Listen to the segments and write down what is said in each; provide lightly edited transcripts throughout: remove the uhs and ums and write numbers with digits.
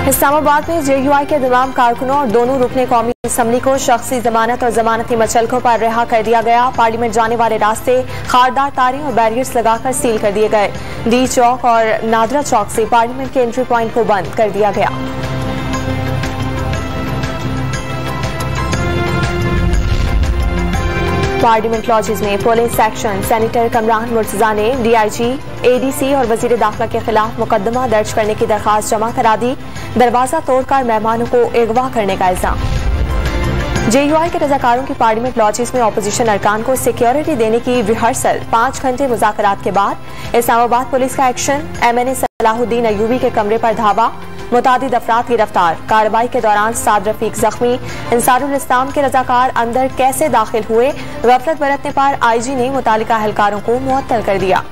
इस्लामाबाद में JUI के तमाम कारकुनों और दोनों रुकने कौमी असम्बली को शख्सी जमानत और जमानती मचलकों पर रिहा कर दिया गया। पार्लियामेंट जाने वाले रास्ते खारदार तारें और बैरियर्स लगाकर सील कर दिए गए। डी चौक और नादरा चौक से पार्लियामेंट के एंट्री पॉइंट को बंद कर दिया गया। पार्लियामेंट लॉजेस में police section senator Kamran Murtaza ने DIG, ADC और वजीर दाखिला के खिलाफ मुकदमा दर्ज करने की दरखास्त जमा करा दी। दरवाजा तोड़कर मेहमानों को अगवा करने का इल्जाम। JUI के रजाकारों की पार्लियामेंट लॉजेस में अपोजिशन अरकान को सिक्योरिटी देने की रिहर्सल 5 घंटे मुज़ाकरात के बाद इस्लामाबाद पुलिस का एक्शन। MNA सलाहुद्दीन अयूबी के कमरे पर धावा, मुतादिद अफराद गिरफ्तार। कार्रवाई के दौरान साद रफीक जख्मी। अंसारुल इस्लाम के रजाकार अंदर कैसे दाखिल हुए, गफलत बरतने पर IG ने मुतालिका एहलकारों को मुअत्तल कर दिया।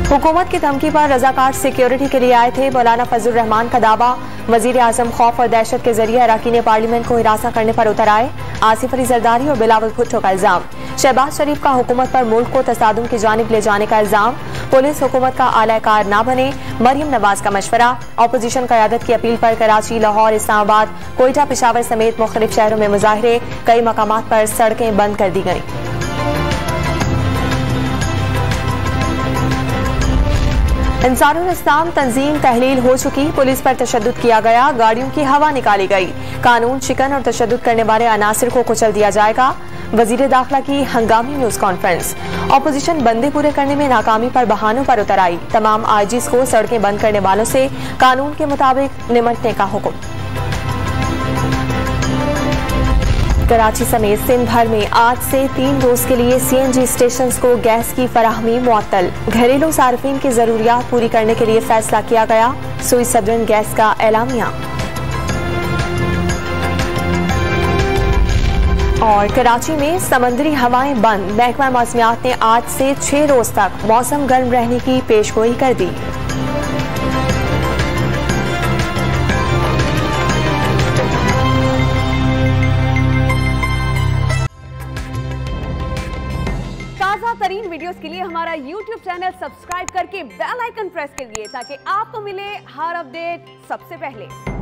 हुकूमत की धमकी पर रजाकार सिक्योरिटी के लिए आए थे। मौलाना फजल रहमान का दावा, वजीर आजम खौफ और दहशत के जरिए अराकीन पार्लियामेंट को हिरासा करने पर उतर आए। आसिफ अली जरदारी और बिलावल भुट्टो का इल्जाम। शहबाज शरीफ का हुकूमत पर मुल्क को तसादुम की जानिब ले जाने का इल्जाम। पुलिस हुकूमत का आलाकार न बने, मरियम नवाज का मशवरा। अपोजिशन क़यादत की अपील पर कराची, लाहौर, इस्लामाबाद, कोयटा, पेशावर समेत मुख्तलिफ शहरों में मुजाहिरे। कई मकामात पर सड़कें बंद कर दी गईं। अंसारुल इस्लाम तंजीम तहलील हो चुकी, पुलिस पर तशद्दुद किया गया, गाड़ियों की हवा निकाली गई। कानून शिकन और तशद्दुद करने वाले अनासिर को कुचल दिया जाएगा। वजीर दाखिला की हंगामी न्यूज कॉन्फ्रेंस। अपोजिशन बंदे पूरे करने में नाकामी पर बहानों पर उतर आई। तमाम IGs को सड़कें बंद करने वालों से कानून के मुताबिक निमटने का हुक्म। कराची समेत सिंध भर में आज से 3 रोज के लिए CNG स्टेशन को गैस की फराहमी मुअत्तल। घरेलू सार्फिन की जरूरियात पूरी करने के लिए फैसला किया गया। सुई सदरन गैस का एलामिया। और कराची में समंदरी हवाएं बंद। महकमा मौसमियात ने आज से 6 रोज तक मौसम गर्म रहने की पेशगोई कर दी। ताज़ा तरीन वीडियोस के लिए हमारा YouTube चैनल सब्सक्राइब करके बेल आइकन प्रेस करिए ताकि आपको मिले हर अपडेट सबसे पहले।